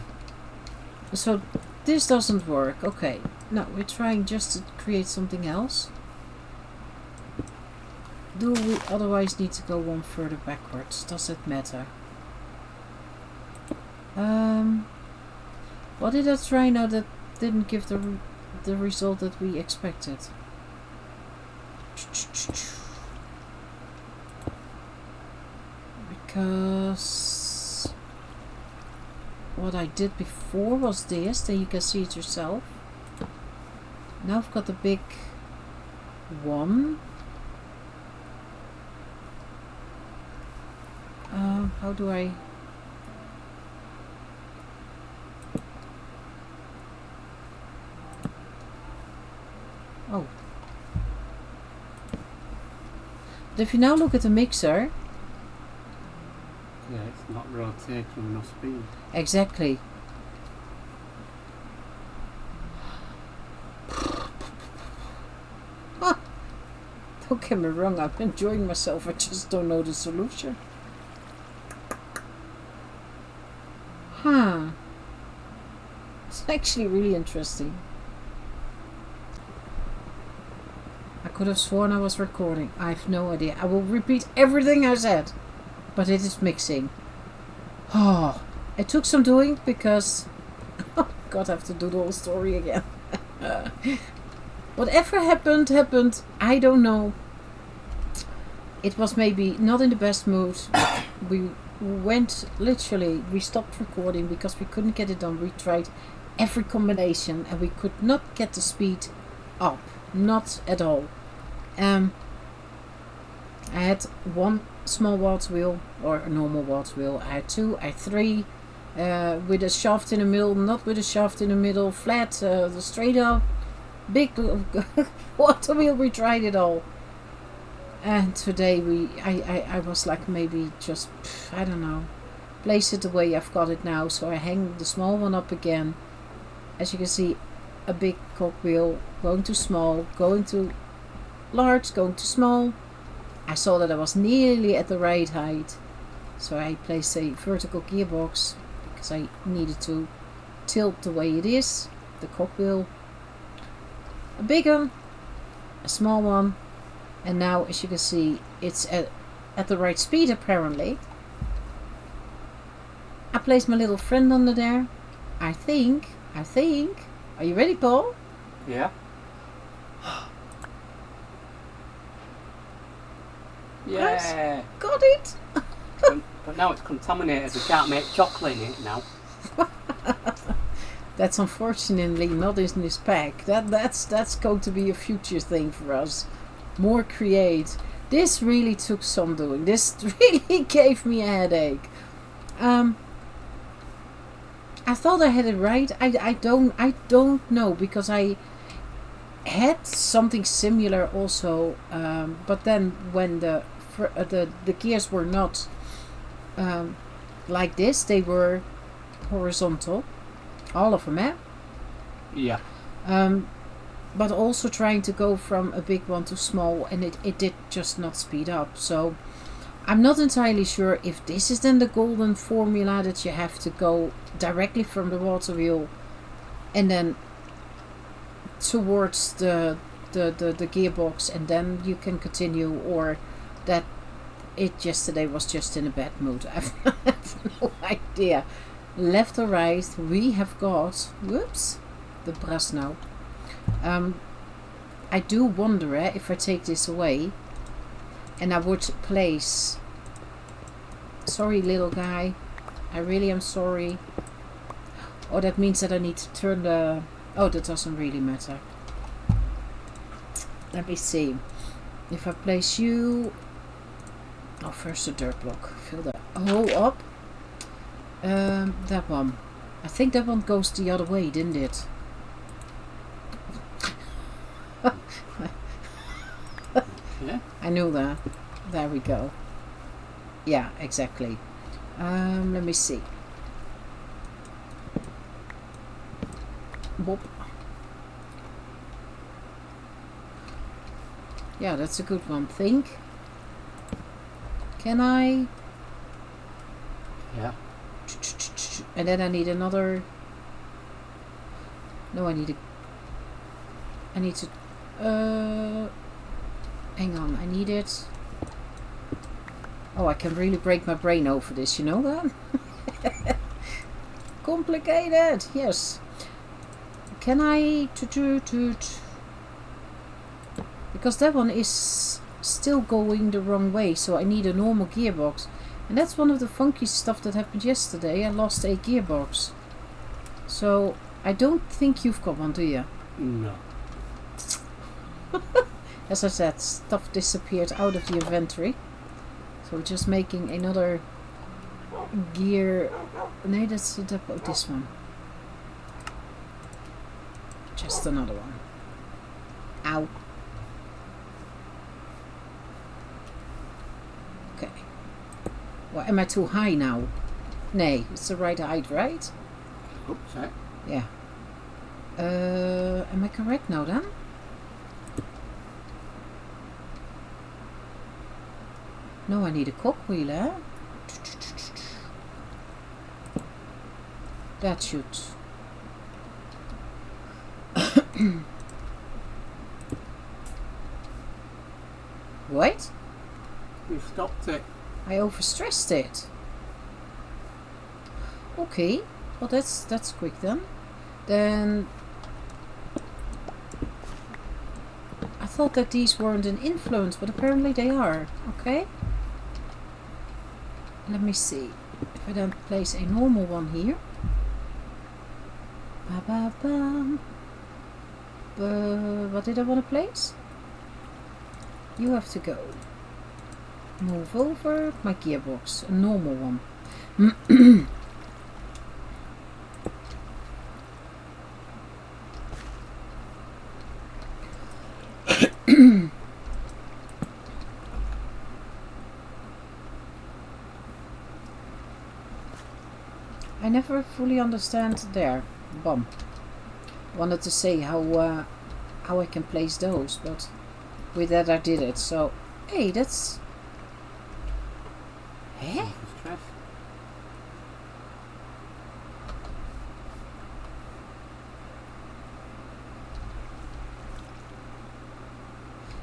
S1: So this doesn't work. Okay, now we're trying just to create something else. Do we otherwise need to go one further backwards? Does it matter? What did I try now that didn't give the result that we expected? Because what I did before was this, then you can see it yourself. Now I've got the big one. How do I... Oh. But if you now look at the mixer...
S2: Yeah, it's not rotating enough speed.
S1: Exactly. Don't get me wrong, I'm enjoying myself, I just don't know the solution. Huh. It's actually really interesting. I could have sworn I was recording. I have no idea. I will repeat everything I said. But it is mixing. Oh, it took some doing because... Oh God, I have to do the whole story again. Whatever happened, happened. I don't know. It was maybe not in the best mood. We went, literally, we stopped recording because we couldn't get it done. We tried every combination and we could not get the speed up. Not at all. I had one small water wheel or a normal water wheel. I had two, I had three, with a shaft in the middle, not with a shaft in the middle, flat, straight up, big water wheel. We tried it all. And today I was like, maybe just, I don't know, place it the way I've got it now. So I hang the small one up again. As you can see, a big cogwheel, going to small, going to large, going to small. I saw that I was nearly at the right height. So I placed a vertical gearbox because I needed to tilt the way it is. The cogwheel. A big one, a small one. And now, as you can see, it's at the right speed apparently. I placed my little friend under there. I think. Are you ready, Paul?
S2: Yeah. Yeah.
S1: Got it.
S2: But now it's contaminated. We can't make chocolate in it now.
S1: That's unfortunately not in this pack. That's going to be a future thing for us. More create. This really took some doing. This really gave me a headache. I thought I had it right. I don't know, because I had something similar also. But then when the gears were not like this, they were horizontal. All of them, eh?
S2: Yeah.
S1: But also trying to go from a big one to small, and it did just not speed up. So I'm not entirely sure if this is then the golden formula, that you have to go directly from the water wheel and then towards the gearbox, and then you can continue, or that it yesterday was just in a bad mood. I have no idea. Left or right, we have got, whoops, the brass now. I do wonder if I take this away and I would place, sorry little guy, I really am sorry. Oh, that means that I need to turn the, oh, that doesn't really matter. Let me see. If I place you, oh, first the dirt block, fill the hole up. That one. I think that one goes the other way, didn't it?
S2: Yeah.
S1: I knew that. There we go. Yeah, exactly. Let me see. Bob. Yeah, that's a good one. Think. Can I?
S2: Yeah.
S1: And then I need another. No, I need to. Hang on, I need it. Oh, I can really break my brain over this, you know that? Complicated, yes. Can I... Because that one is still going the wrong way, so I need a normal gearbox. And that's one of the funky stuff that happened yesterday. I lost a gearbox. So, I don't think you've got one, do you?
S2: No.
S1: As I said, stuff disappeared out of the inventory. So we're just making another gear. No, that's this one. Just another one. Ow. Okay. Well, am I too high now? Nee, it's the right height, right?
S2: Oops, sorry.
S1: Yeah. Am I correct now then? No, I need a cogwheel, eh? That should. What?
S2: We stopped it.
S1: I overstressed it. Okay, well that's quick then. Then I thought that these weren't an influence, but apparently they are. Okay. Let me see. If I then place a normal one here. Ba-ba-bam. What did I want to place? You have to go. Move over my gearbox. A normal one. I never fully understand there. Bum. Wanted to say how I can place those, but with that I did it. So, hey, that's. Eh?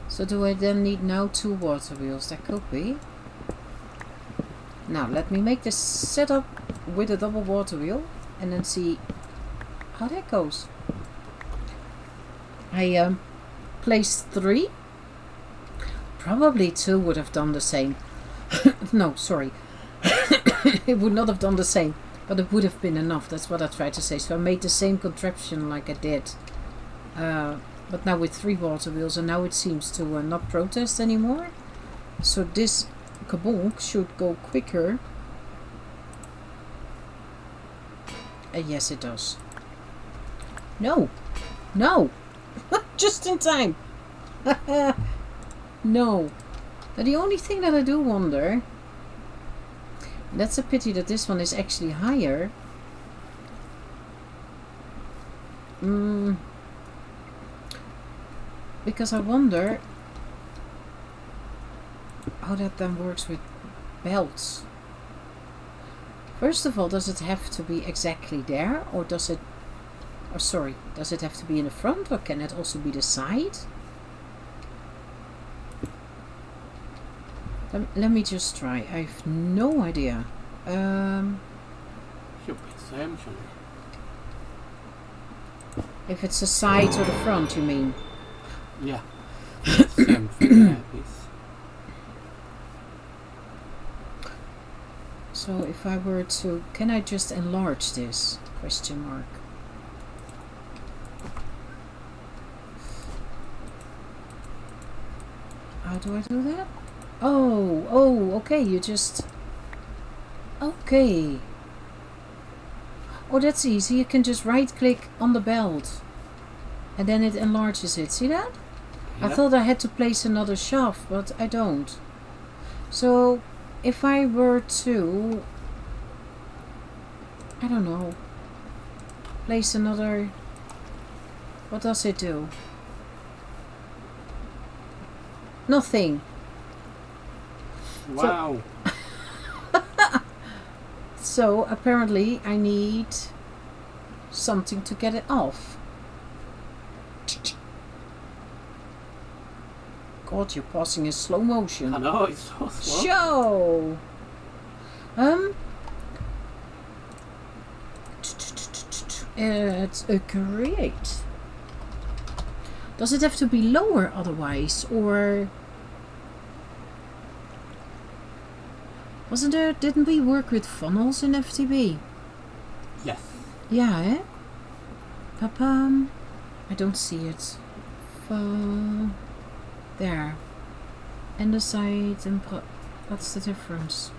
S1: So do I then need now 2 water wheels? That could be. Now let me make this setup with a double water wheel and then see how that goes. I placed 3. Probably 2 would have done the same. No, sorry. It would not have done the same, but it would have been enough. That's what I tried to say. So I made the same contraption like I did. But now with 3 water wheels, and now it seems to not protest anymore. So this kabonk should go quicker. Yes, it does. No! No! Just in time! No. Now the only thing that I do wonder, that's a pity that this one is actually higher. Because I wonder how that then works with belts. First of all, does it have to be exactly there, or does it, or sorry, does it have to be in the front, or can it also be the side? Let me just try. I have no idea.
S2: Should be the same, shouldn't it?
S1: If it's the side or the front, you mean?
S2: Yeah. Same thing there, please.
S1: So if I were to, can I just enlarge this? Question mark. How do I do that? Oh, okay, you just... Okay. Oh, that's easy. You can just right click on the belt and then it enlarges it. See that? I
S2: Yeah.
S1: thought I had to place another shaft, but I don't. So if I were to, I don't know, place another, what does it do? Nothing.
S2: Wow.
S1: So apparently I need something to get it off. God, you're passing in slow motion.
S2: I know, it's so slow.
S1: Show. It's a create. Does it have to be lower otherwise, or wasn't there? Didn't we work with funnels in FTB?
S2: Yes.
S1: Yeah, eh? I don't see it. There. Andesite and what's the difference?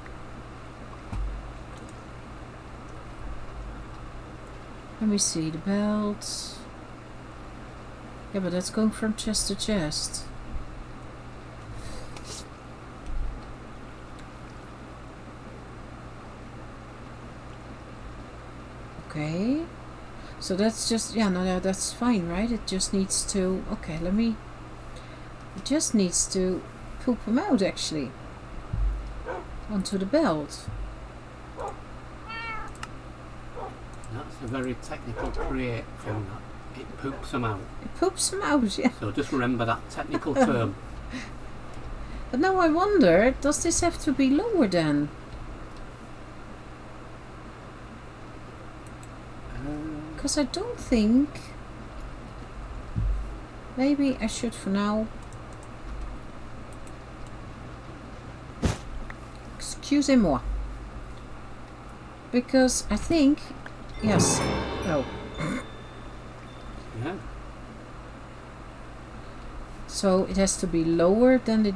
S1: Let me see, the belt. Yeah, but that's going from chest to chest. Okay. So that's just, yeah, no, that's fine, right? It just needs to, okay, it just needs to poop them out, actually. Onto the belt.
S2: That's a very technical create thing. That it poops them out.
S1: It poops them out, yeah.
S2: So just remember that technical term.
S1: But now I wonder, does this have to be lower then? Because I don't think... Maybe I should for now... Excusez-moi. Because I think... Yes. Oh.
S2: Yeah.
S1: So it has to be lower than the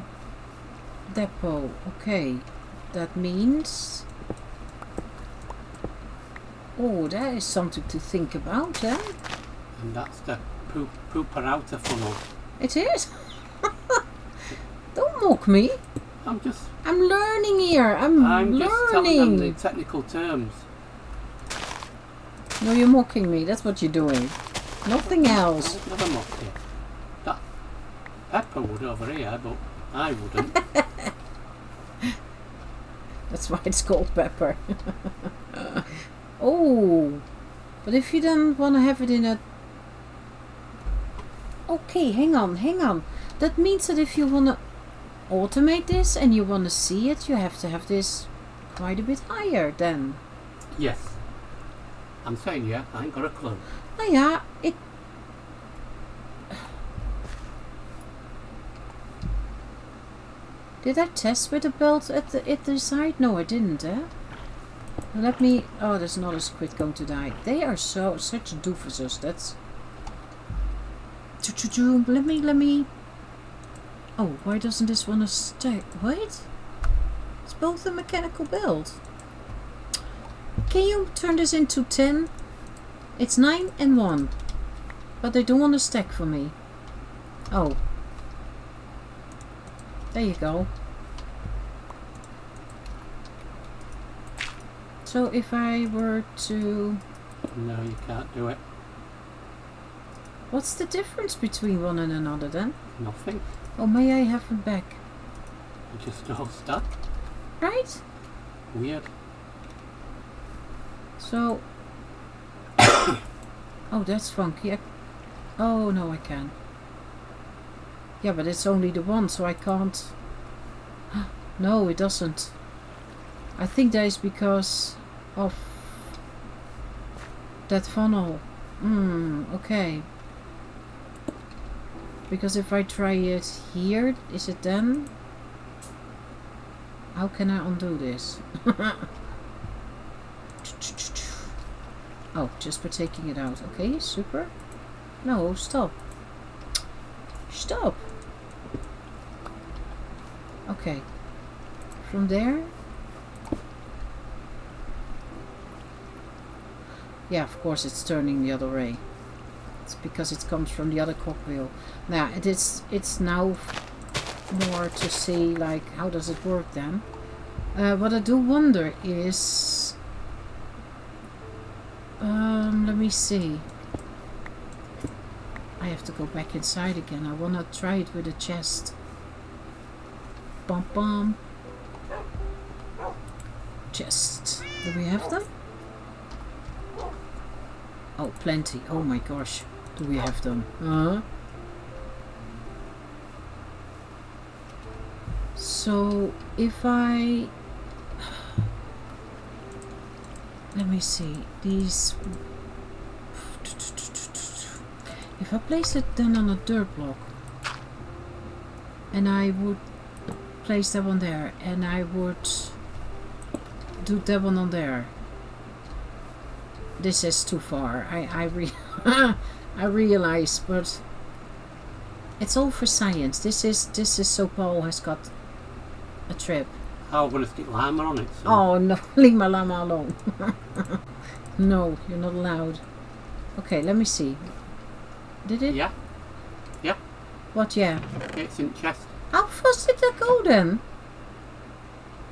S1: depot. Okay. That means... Oh, that is something to think about, eh?
S2: And that's the pooper outer funnel.
S1: It is. Don't mock me. I'm learning here. I'm
S2: just telling them the
S1: learning.
S2: technical terms.
S1: No, you're mocking me. That's what you're doing. Nothing else.
S2: I've never mocked you. That Pepper would over here, but I wouldn't.
S1: That's why it's called pepper. Oh, but if you then want to have it in a... Okay, hang on. That means that if you want to automate this and you want to see it, you have to have this quite a bit higher then.
S2: Yes. I'm saying, yeah, I ain't got a clue.
S1: Oh yeah, it... Did I test with the belt at the side? No, I didn't, eh? Let me... Oh, there's another squid going to die. They are such doofuses. That's... Let me... Oh, why doesn't this one stack? Wait. It's both a mechanical belt. Can you turn this into 10? It's 9 and 1. But they don't want to stack for me. Oh. There you go. So if I were to...
S2: No, you can't do it.
S1: What's the difference between one and another then?
S2: Nothing.
S1: Oh, may I have them back?
S2: You just all stuck.
S1: Right?
S2: Weird.
S1: So... Oh, that's funky. Oh, no, I can. Yeah, but it's only the one, so I can't... No, it doesn't. I think that is because of that funnel. Okay. Because if I try it here, is it then? How can I undo this? Oh, just by taking it out. Okay, super. No, stop. Stop. Okay. From there. Yeah, of course it's turning the other way. It's because it comes from the other cogwheel. Now it's now more to see like how does it work then. What I do wonder is let me see. I have to go back inside again. I wanna try it with a chest. Bum bum. Chest. Do we have them? Oh, plenty. Oh my gosh. Do we have them? So if I... Let me see. These... If I place it then on a dirt block, and I would place that one there, and I would do that one on there. This is too far. I realize, but it's all for science. This is so Paul has got a trip.
S2: Oh, I'm gonna stick llama on it. So.
S1: Oh no, leave my llama alone. No, you're not allowed. Okay, let me see. Did it?
S2: Yeah. Yeah.
S1: What? Yeah.
S2: It's in chest.
S1: How fast did that go then?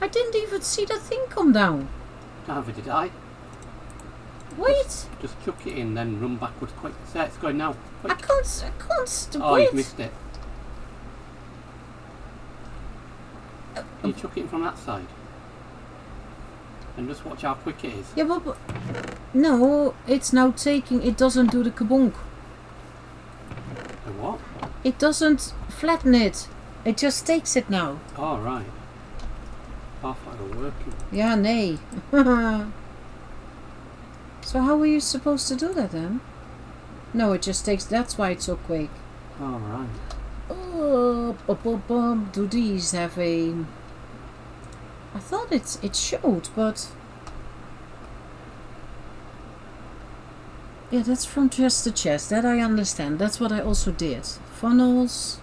S1: I didn't even see that thing come down.
S2: Neither did I.
S1: Wait.
S2: Just chuck it in, then run backwards quick. There, it's going now. Quick.
S1: I can't.
S2: Oh,
S1: wait.
S2: you've missed it. You chuck it in from that side. And just watch how quick it is.
S1: Yeah, but no, it's now taking. It doesn't do the kabonk.
S2: The what?
S1: It doesn't flatten it. It just takes it now.
S2: Oh, right. Half like a working.
S1: Yeah, nay. So how are you supposed to do that then? No, it just takes. That's why it's so quick.
S2: Oh, right.
S1: Oh, do these have a? I thought it showed, but yeah, that's from chest to chest. That I understand. That's what I also did. Funnels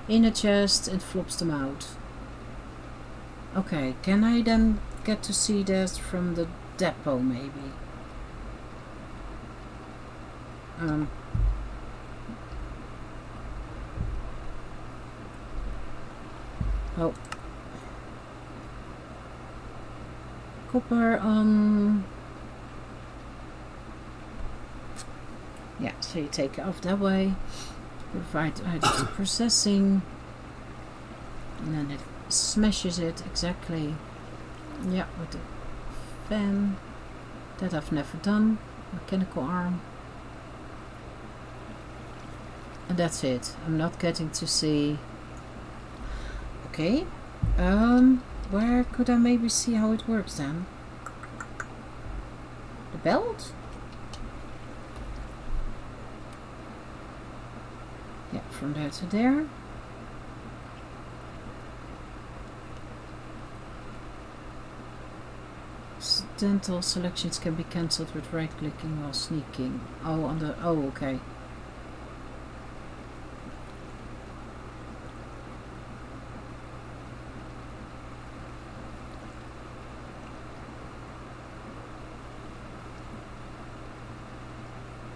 S1: in a chest, it flops them out. Okay, can I then get to see that from the depot maybe? Oh. Copper yeah, so you take it off that way, provide the processing, and then it smashes it exactly, yeah, with the fan. That I've never done. Mechanical arm, and that's it. I'm not getting to see. Okay, where could I maybe see how it works then? The belt? Yeah, from there to there. Dental selections can be cancelled with right clicking while sneaking. Oh, on the. Oh, okay.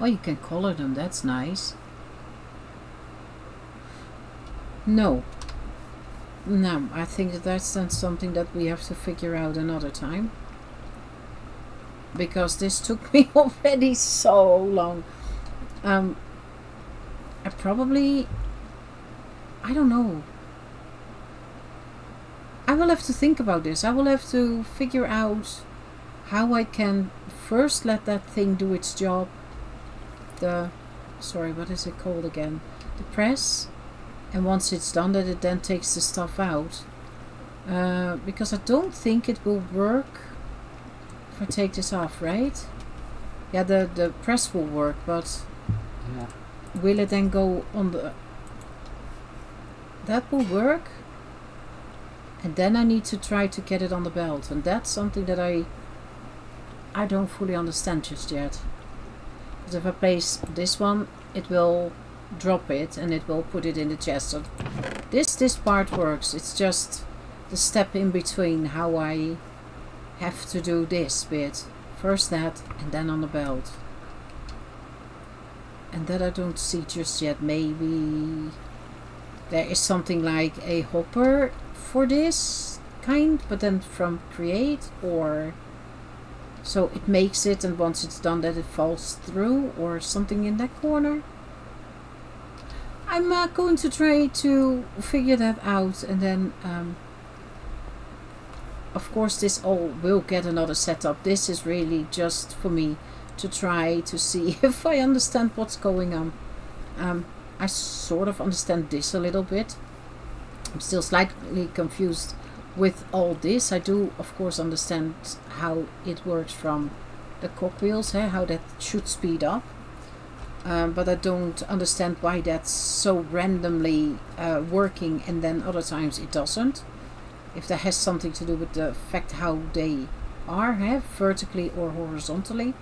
S1: Oh, you can color them, that's nice. No. No, I think that's then something that we have to figure out another time. Because this took me already so long. I don't know. I will have to think about this. I will have to figure out how I can first let that thing do its job. Sorry, what is it called again? The press. And once it's done, that it then takes the stuff out. Because I don't think it will work if I take this off, right? Yeah, the press will work, but
S2: yeah.
S1: Will it then go on the... That will work. And then I need to try to get it on the belt. And that's something that I don't fully understand just yet. Because if I place this one, it will drop it and it will put it in the chest. So this part works. It's just the step in between how I have to do this bit First that, and then on the belt. And that I don't see just yet. Maybe there is something like a hopper for this kind, but then from create, or so it makes it, and once it's done that it falls through, or something in that corner. I'm going to try to figure that out, and then of course this all will get another setup. This is really just for me to try to see if I understand what's going on. I sort of understand this a little bit. I'm still slightly confused with all this. I do of course understand how it works from the cogwheels, how that should speed up. But I don't understand why that's so randomly working and then other times it doesn't. If that has something to do with the fact how they are, vertically or horizontally.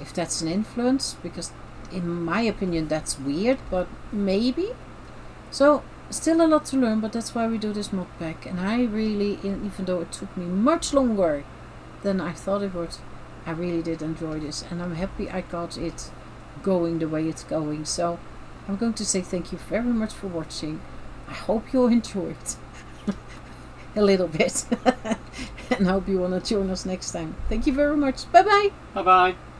S1: If that's an influence, because in my opinion that's weird, but maybe. So still a lot to learn, but that's why we do this mod pack. And I really, even though it took me much longer than I thought it would, I really did enjoy this, and I'm happy I got it going the way it's going. So I'm going to say thank you very much for watching. I hope you enjoyed a little bit and hope you want to join us next time. Thank you very much. Bye bye.
S2: Bye bye.